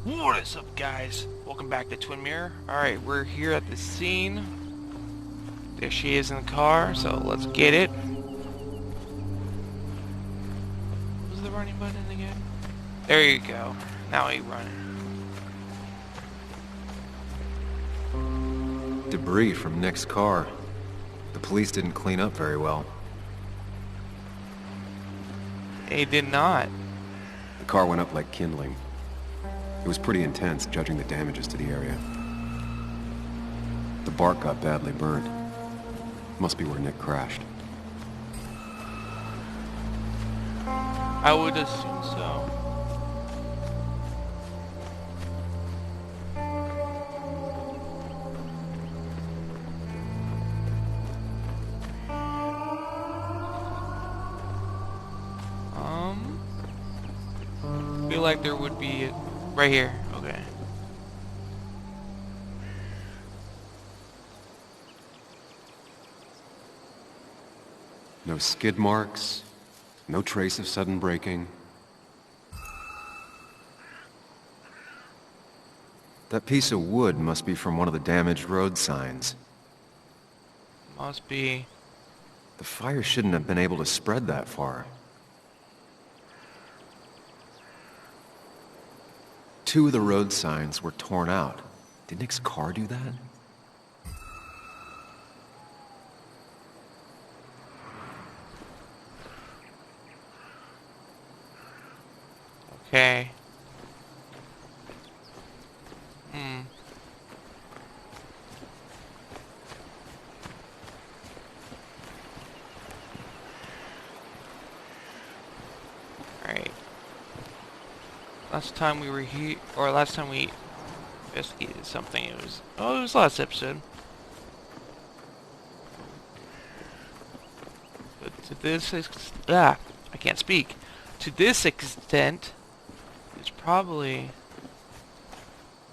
What is up, guys? Welcome back to Twin Mirror. Alright, we're here at the scene. There she is in the car, so let's get it. What was the running button again? There you go. Now he running. Debris from Nick's car. The police didn't clean up very well. He did not. The car went up like kindling. It was pretty intense, judging the damages to the area. The bark got badly burned. Must be where Nick crashed. I would assume so. Feel like there would be right here. Okay. No skid marks, no trace of sudden braking. That piece of wood must be from one of the damaged road signs. Must be. The fire shouldn't have been able to spread that far. Two of the road signs were torn out. Did Nick's car do that? Okay. Alright. Last time we were here, or last time we investigated something, it was last episode. But to this I can't speak. To this extent, it's probably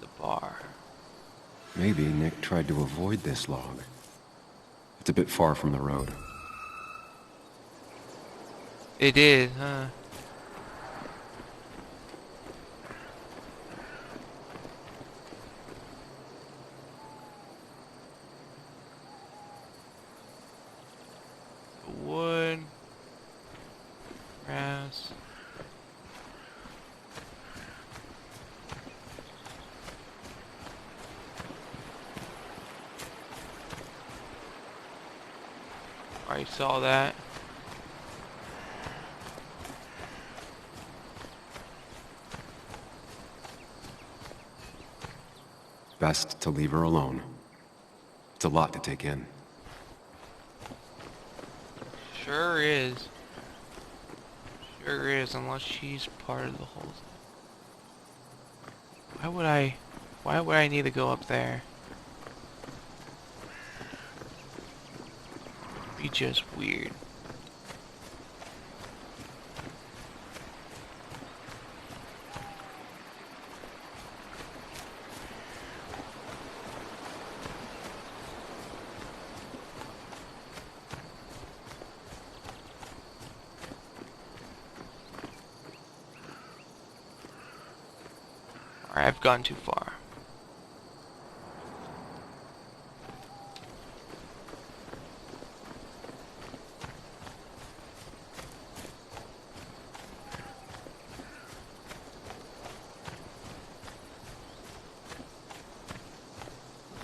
the bar. Maybe Nick tried to avoid this log. It's a bit far from the road. It is, huh? Wood, grass. I saw that. Best to leave her alone. It's a lot to take in. Sure is. Sure is, unless she's part of the whole thing. Why would I need to go up there? It'd be just weird. Alright, I've gone too far.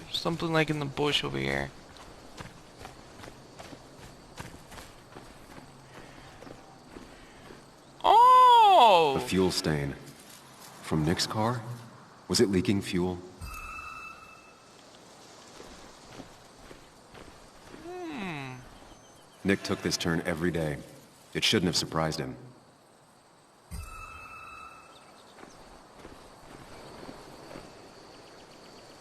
There's something like in the bush over here. Oh! A fuel stain. From Nick's car? Was it leaking fuel? Nick took this turn every day. It shouldn't have surprised him.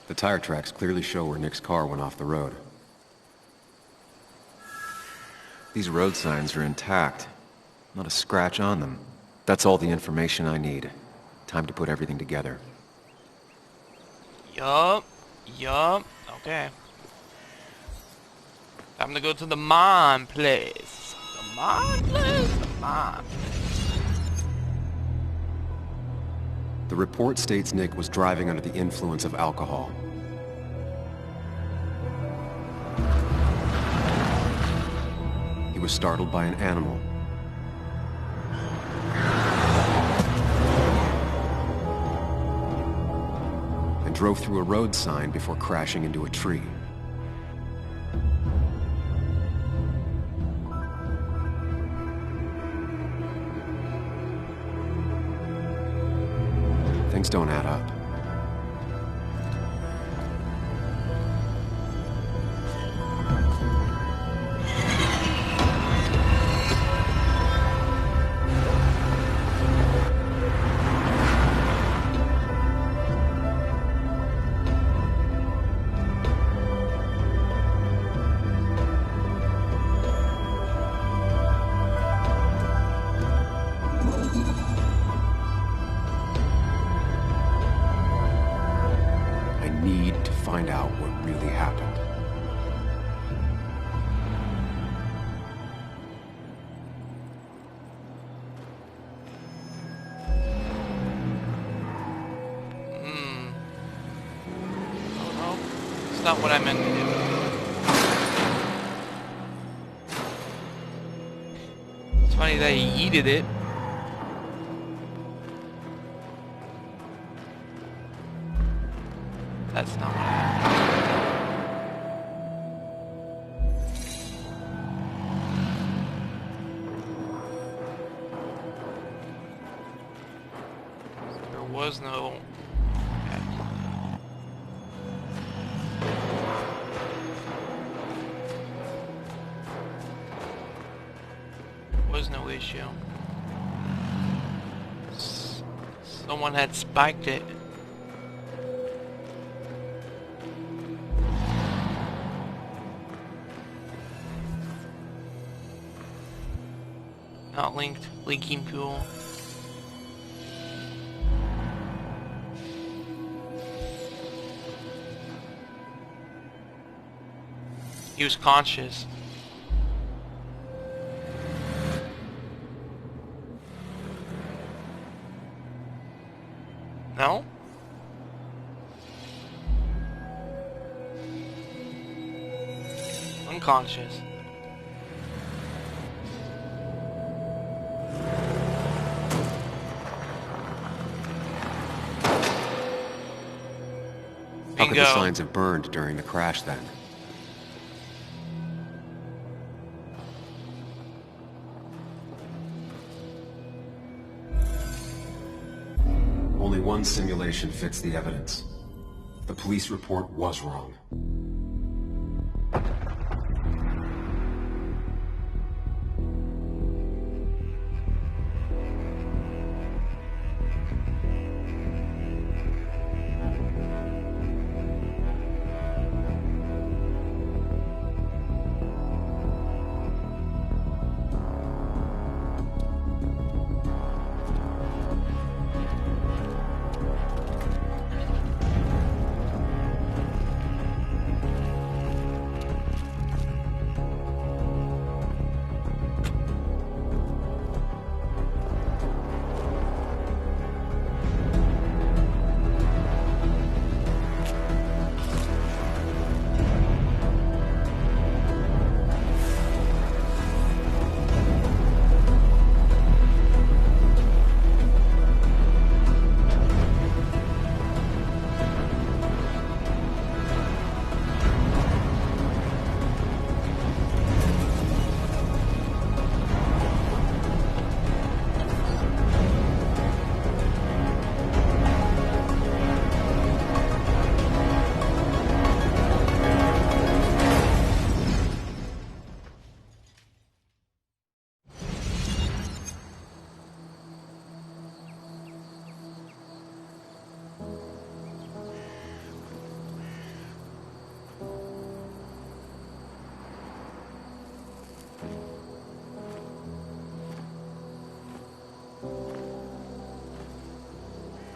The tire tracks clearly show where Nick's car went off the road. These road signs are intact. Not a scratch on them. That's all the information I need. Time to put everything together. Yup. Okay. Time to go to the mine place. The mine place? The mine. The report states Nick was driving under the influence of alcohol. He was startled by an animal. And drove through a road sign before crashing into a tree. Things don't add up. Find out what really happened. Oh no. It's not what I meant to do. It's funny that he yeeted it. That's not what happened. There was no... There was no issue. Someone had spiked it. Not linked, linking pool. He was conscious. No? Unconscious. How could the signs have burned during the crash then? Only one simulation fits the evidence. The police report was wrong.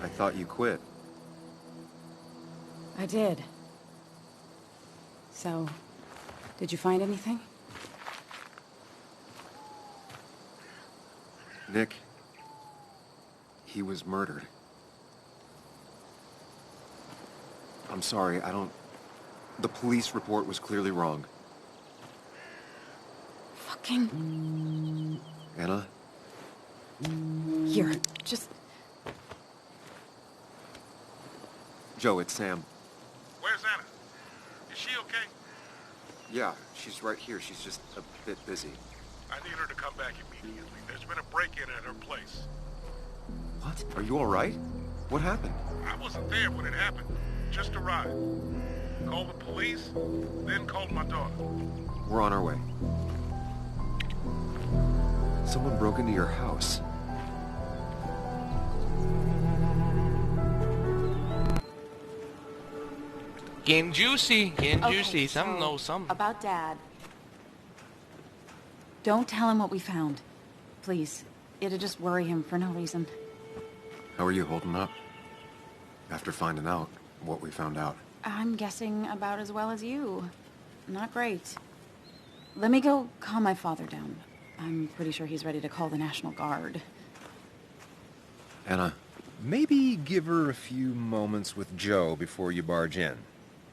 I thought you quit. I did. So, did you find anything? Nick, he was murdered. I'm sorry, I don't... The police report was clearly wrong. Fucking... Anna? Here, just... Joe, it's Sam. Where's Anna? Is she okay? Yeah, she's right here. She's just a bit busy. I need her to come back immediately. There's been a break-in at her place. What? Are you all right? What happened? I wasn't there when it happened. Just arrived. Called the police, then called my daughter. We're on our way. Someone broke into your house. Getting juicy, getting Okay, juicy. Some so, know some. About Dad. Don't tell him what we found. Please. It'll just worry him for no reason. How are you holding up? After finding out what we found out. I'm guessing about as well as you. Not great. Let me go calm my father down. I'm pretty sure he's ready to call the National Guard. Anna, Maybe give her a few moments with Joe before you barge in.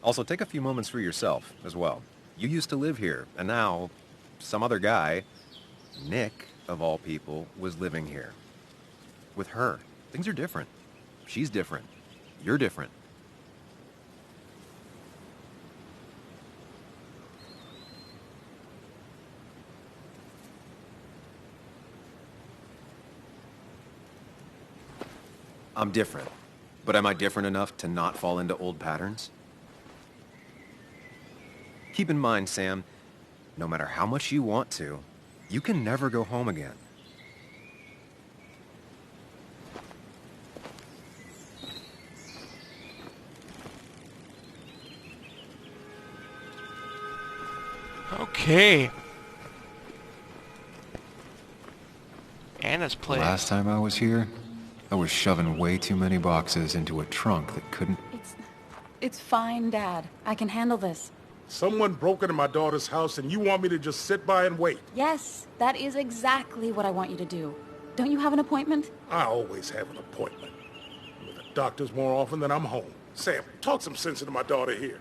Also, take a few moments for yourself as well. You used to live here, and now some other guy, Nick, of all people, was living here. With her. Things are different. She's different. You're different. I'm different. But am I different enough to not fall into old patterns? Keep in mind, Sam, no matter how much you want to, you can never go home again. Okay. Anna's playing. last time I was here, I was shoving way too many boxes into a trunk that couldn't... It's fine, Dad. I can handle this. Someone broke into my daughter's house and you want me to just sit by and wait? Yes, that is exactly what I want you to do. Don't you have an appointment? I always have an appointment. I'm at the doctor's more often than I'm home. Sam, talk some sense into my daughter here.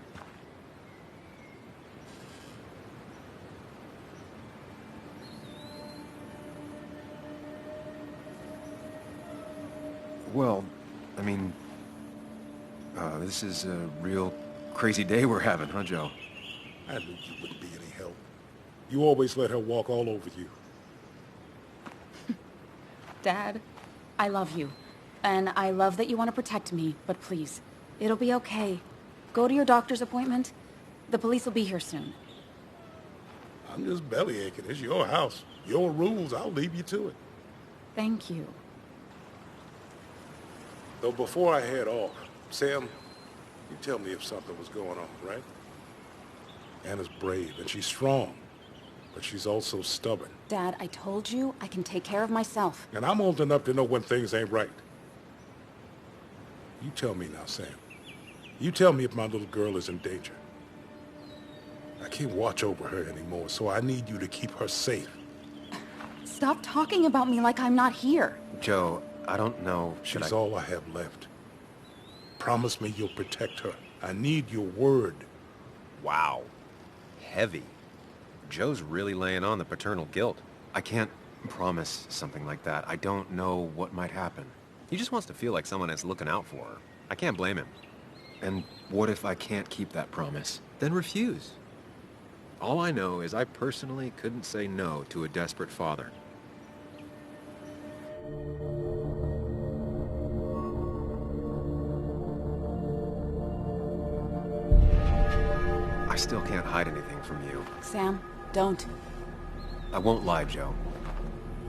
Well, I mean... this is a real crazy day we're having, huh, Joe? I knew you wouldn't be any help. You always let her walk all over you. Dad, I love you. And I love that you want to protect me, but please, it'll be okay. Go to your doctor's appointment. The police will be here soon. I'm just bellyaching. It's your house. Your rules. I'll leave you to it. Thank you. Though before I head off, Sam, you tell me if something was going on, right? Anna's brave and she's strong, but she's also stubborn. Dad, I told you I can take care of myself. And I'm old enough to know when things ain't right. You tell me now, Sam. You tell me if my little girl is in danger. I can't watch over her anymore, so I need you to keep her safe. Stop talking about me like I'm not here. Joe, I don't know, should She's I... all I have left. Promise me you'll protect her. I need your word. Wow. Heavy. Joe's really laying on the paternal guilt. I can't promise something like that. I don't know what might happen. He just wants to feel like someone is looking out for her. I can't blame him. And what if I can't keep that promise? Then refuse. All I know is I personally couldn't say no to a desperate father. I still can't hide anything from you. Sam, don't. I won't lie, Joe.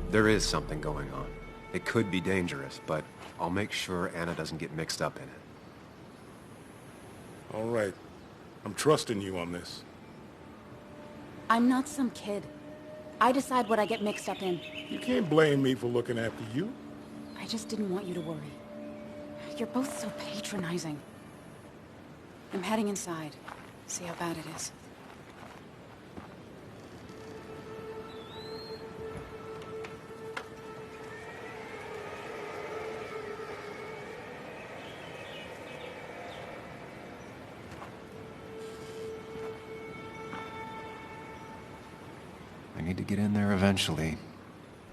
There is something going on. It could be dangerous, but I'll make sure Anna doesn't get mixed up in it. All right. I'm trusting you on this. I'm not some kid. I decide what I get mixed up in. You can't blame me for looking after you. I just didn't want you to worry. You're both so patronizing. I'm heading inside. See how bad it is. need to get in there eventually.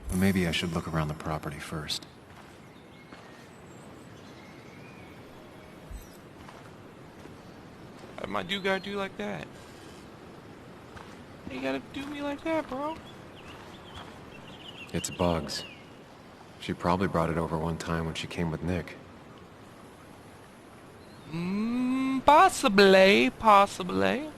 But maybe I should look around the property first. What my dude gotta do like that? You gotta do me like that, bro. It's Bugs. She probably brought it over one time when she came with Nick. Possibly, possibly.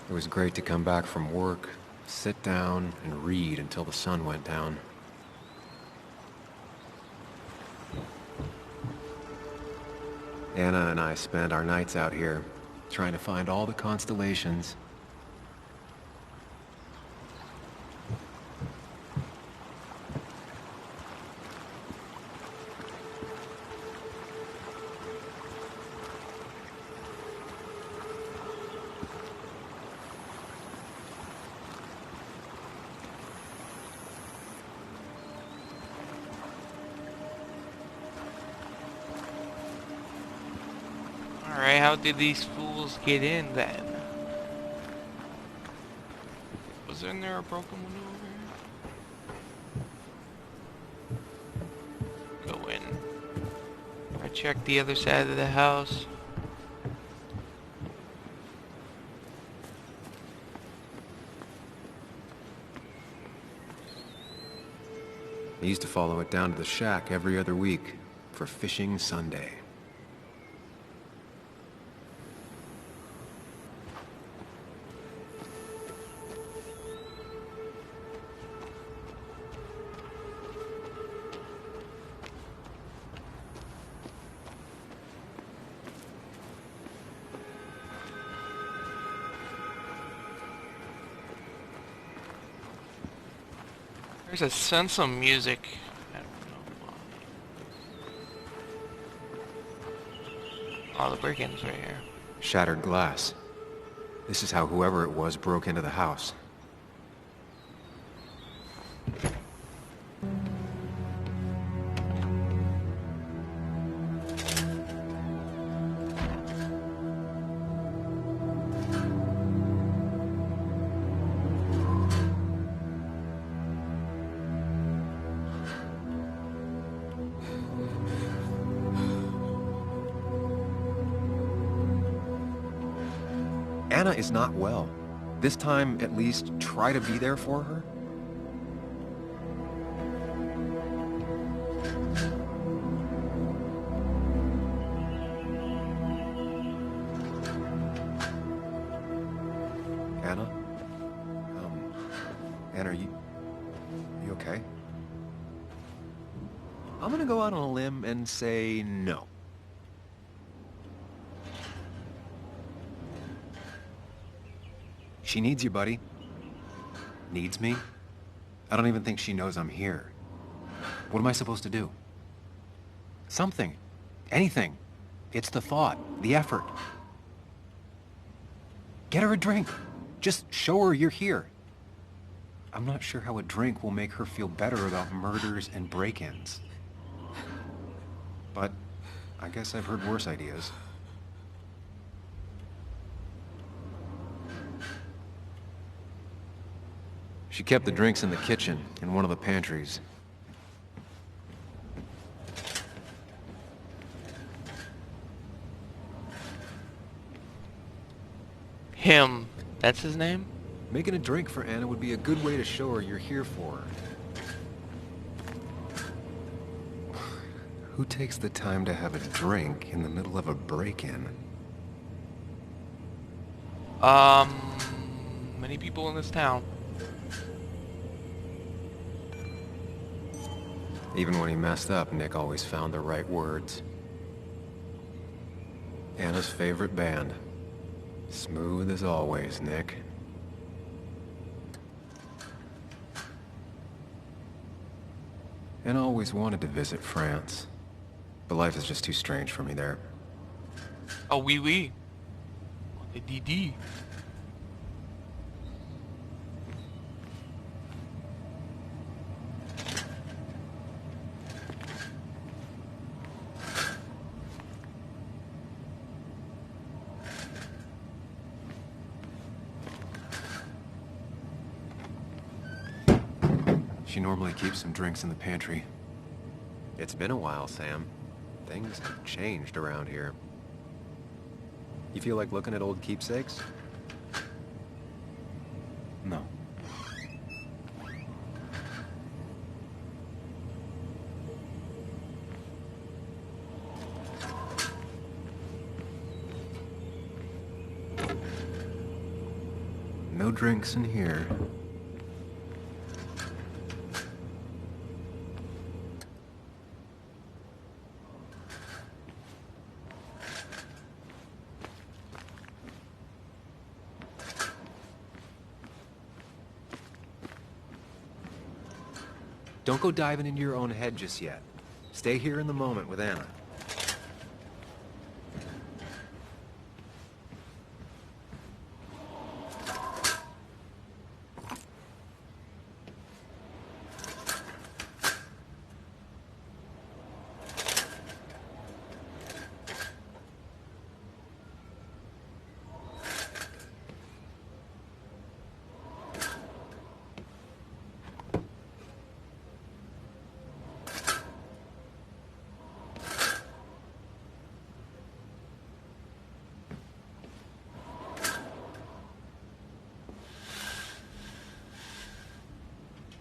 It was great to come back from work, sit down, and read until the sun went down. Anna and I spent our nights out here, trying to find all the constellations. Alright, how did these fools get in then? Wasn't there a broken window over here? Go in. I checked the other side of the house. I used to follow it down to the shack every other week for Fishing Sunday. There's a sense of music. I don't know why. Oh, the break-in's right here. Shattered glass. This is how whoever it was broke into the house. Anna is not well. This time, at least, try to be there for her. Anna? Anna, are you okay? I'm gonna go out on a limb and say no. She needs you, buddy. Needs me? I don't even think she knows I'm here. What am I supposed to do? Something. Anything. It's the thought, the effort. Get her a drink. Just show her you're here. I'm not sure how a drink will make her feel better about murders and break-ins. But I guess I've heard worse ideas. She kept the drinks in the kitchen, in one of the pantries. Him. That's his name? Making a drink for Anna would be a good way to show her you're here for her. Who takes the time to have a drink in the middle of a break-in? Many people in this town. Even when he messed up, Nick always found the right words. Anna's favorite band. Smooth as always, Nick. Anna always wanted to visit France, but life is just too strange for me there. Oh, oui, oui. The DD. She normally keeps some drinks in the pantry. It's been a while, Sam. Things have changed around here. You feel like looking at old keepsakes? No. No drinks in here. Don't go diving into your own head just yet. Stay here in the moment with Anna.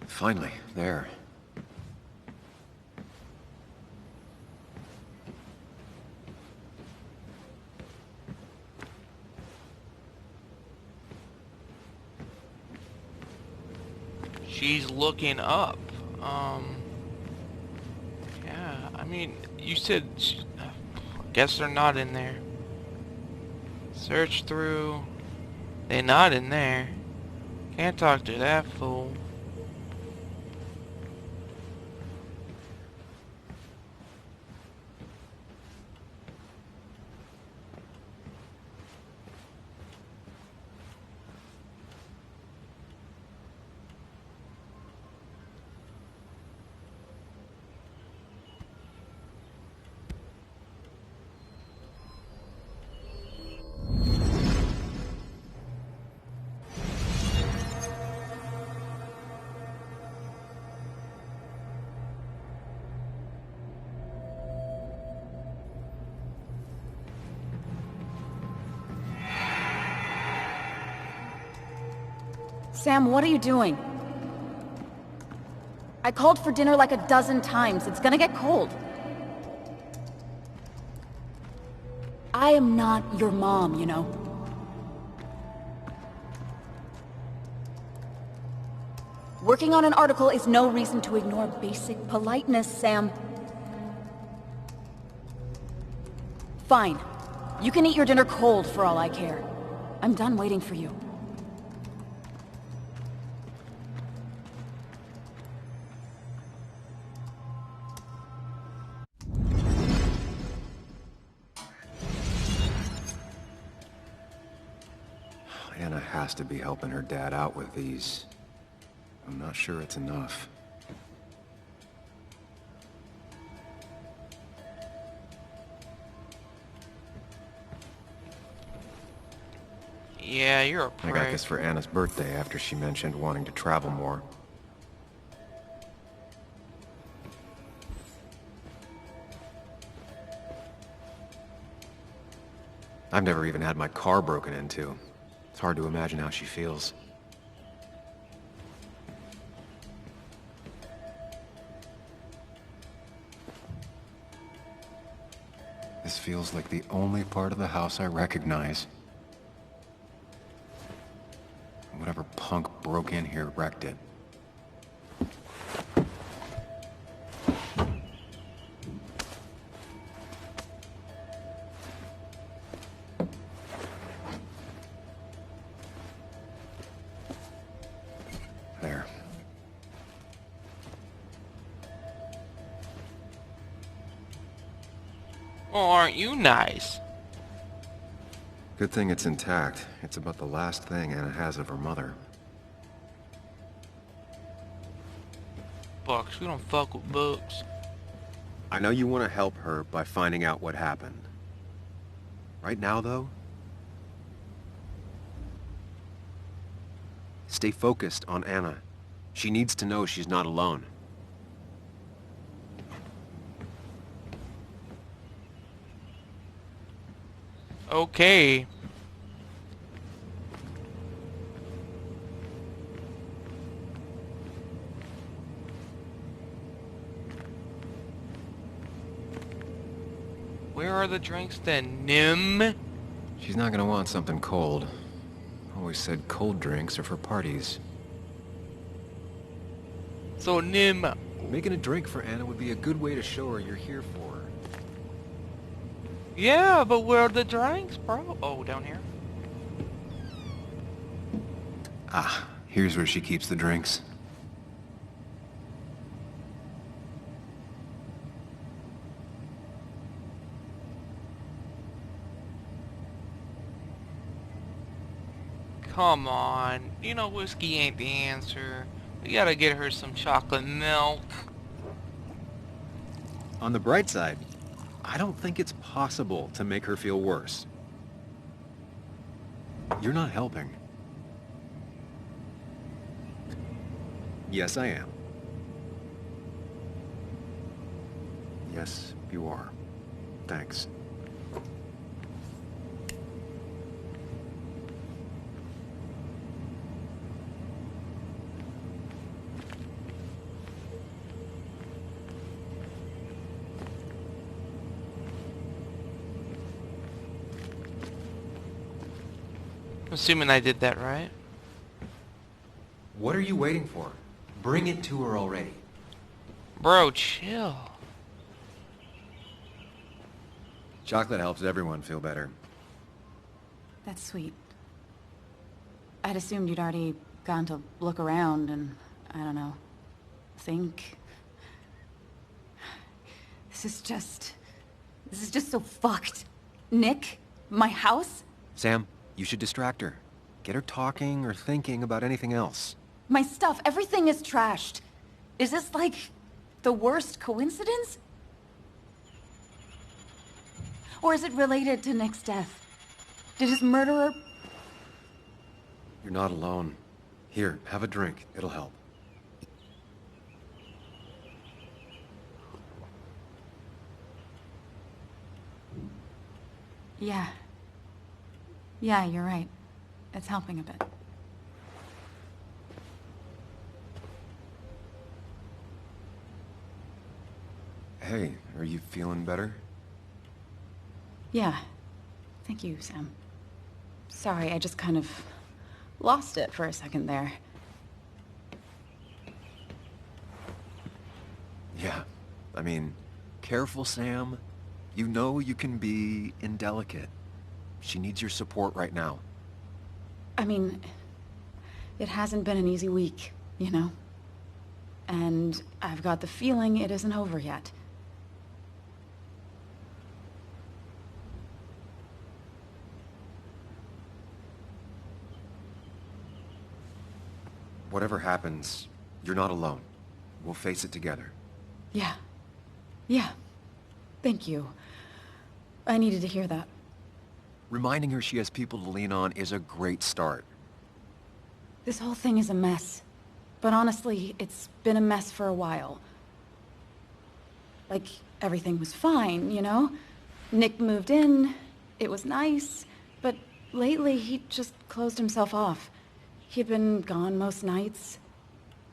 Finally, there. She's looking up. Yeah, I mean, you said... I guess they're not in there. Search through. They're not in there. Can't talk to that fool. Sam, what are you doing? I called for dinner like a dozen times. It's gonna get cold. I am not your mom, you know. Working on an article is no reason to ignore basic politeness, Sam. Fine. You can eat your dinner cold for all I care. I'm done waiting for you. Anna has to be helping her dad out with these. I'm not sure it's enough. Yeah, you're a I prick. got this for Anna's birthday after she mentioned wanting to travel more. I've never even had my car broken into. It's hard to imagine how she feels. This feels like the only part of the house I recognize. Whatever punk broke in here wrecked it. There. Oh, aren't you nice? Good thing it's intact. It's about the last thing Anna has of her mother. Books. We don't fuck with books. I know you want to help her by finding out what happened. Right now, though, stay focused on Anna. She needs to know she's not alone. Okay. Where are the drinks then, Nim? She's not gonna want something cold. Always said cold drinks are for parties. So, Nim, Making a drink for Anna would be a good way to show her you're here for her. yeah, but where are the drinks, bro? Oh, down here. Ah, here's where she keeps the drinks. Come on. You know whiskey ain't the answer. We gotta get her some chocolate milk. On the bright side, I don't think it's possible to make her feel worse. You're not helping. Yes, I am. Yes, you are. Thanks. Assuming I did that right. What are you waiting for? Bring it to her already. Bro, chill. Chocolate helps everyone feel better. That's sweet. I'd assumed you'd already gone to look around and, I don't know, think. This is just so fucked. Nick? My house? Sam, you should distract her. Get her talking or thinking about anything else. My stuff, everything is trashed. Is this like the worst coincidence? Or is it related to Nick's death? Did his murderer... You're not alone. Here, have a drink. It'll help. Yeah. Yeah, you're right. It's helping a bit. Hey, are you feeling better? Yeah. Thank you, Sam. Sorry, I just kind of lost it for a second there. Yeah. I mean, careful, Sam. You know you can be indelicate. She needs your support right now. I mean, it hasn't been an easy week, you know? And I've got the feeling it isn't over yet. Whatever happens, you're not alone. We'll face it together. Yeah. Yeah. Thank you. I needed to hear that. Reminding her she has people to lean on is a great start. This whole thing is a mess. But honestly, it's been a mess for a while. Like, everything was fine, you know? Nick moved in, it was nice, but lately he just closed himself off. He'd been gone most nights.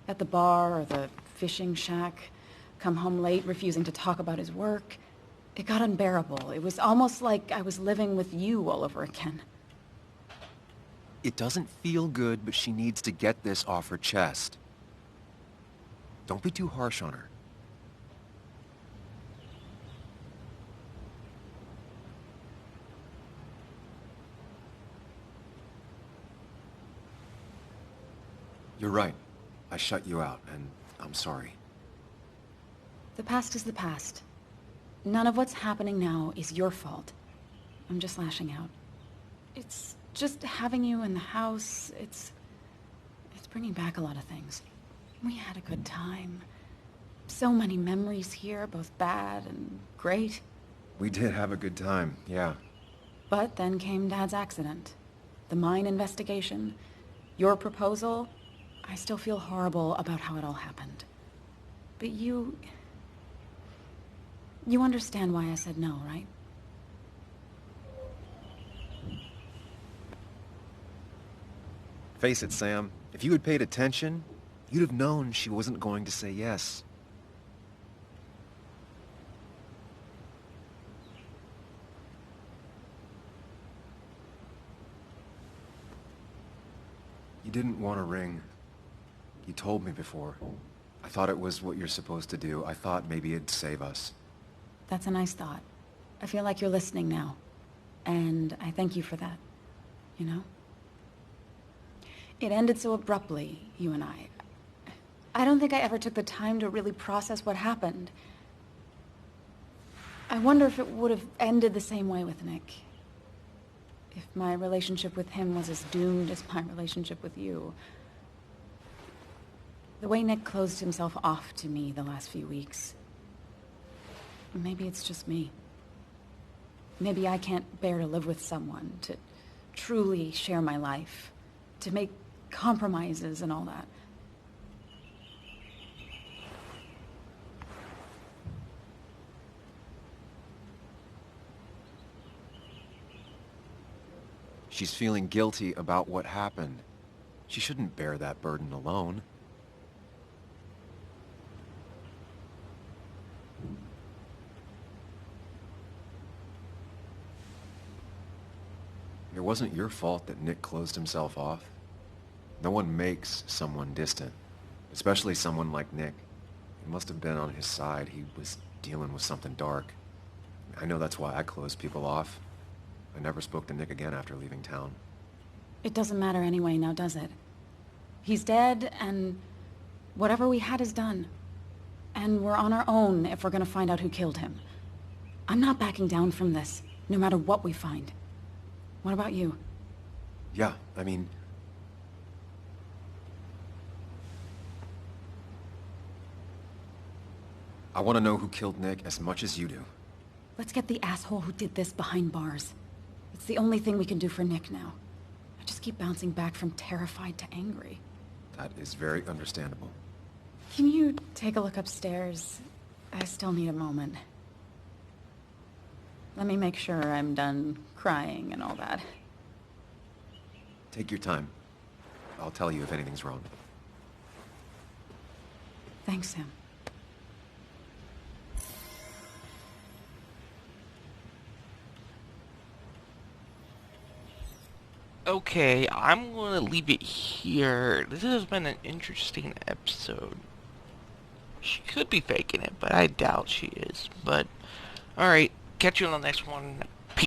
At the bar or the fishing shack. Come home late, refusing to talk about his work. It got unbearable. It was almost like I was living with you all over again. It doesn't feel good, but she needs to get this off her chest. Don't be too harsh on her. You're right. I shut you out, and I'm sorry. The past is the past. None of what's happening now is your fault. I'm just lashing out. It's just having you in the house, it's bringing back a lot of things. We had a good time. So many memories here, both bad and great. We did have a good time, yeah. But then came Dad's accident. The mine investigation. Your proposal. I still feel horrible about how it all happened. But you understand why I said no, right? Face it, Sam. If you had paid attention, you'd have known she wasn't going to say yes. You didn't want a ring. You told me before. I thought it was what you're supposed to do. I thought maybe it'd save us. That's a nice thought. I feel like you're listening now. And I thank you for that. You know? It ended so abruptly, you and I. I don't think I ever took the time to really process what happened. I wonder if it would have ended the same way with Nick. If my relationship with him was as doomed as my relationship with you. The way Nick closed himself off to me the last few weeks. Maybe it's just me. Maybe I can't bear to live with someone, to truly share my life, to make compromises and all that. She's feeling guilty about what happened. She shouldn't bear that burden alone. It wasn't your fault that Nick closed himself off. No one makes someone distant, especially someone like Nick. He must have been on his side. He was dealing with something dark. I know that's why I closed people off. I never spoke to Nick again after leaving town. It doesn't matter anyway, now does it? He's dead, and whatever we had is done. And we're on our own if we're gonna find out who killed him. I'm not backing down from this, no matter what we find. What about you? Yeah, I mean... I want to know who killed Nick as much as you do. Let's get the asshole who did this behind bars. It's the only thing we can do for Nick now. I just keep bouncing back from terrified to angry. That is very understandable. Can you take a look upstairs? I still need a moment. Let me make sure I'm done crying and all that. Take your time. I'll tell you if anything's wrong. Thanks, Sam. Okay, I'm gonna leave it here. This has been an interesting episode. She could be faking it, but I doubt she is. But, alright, catch you on the next one.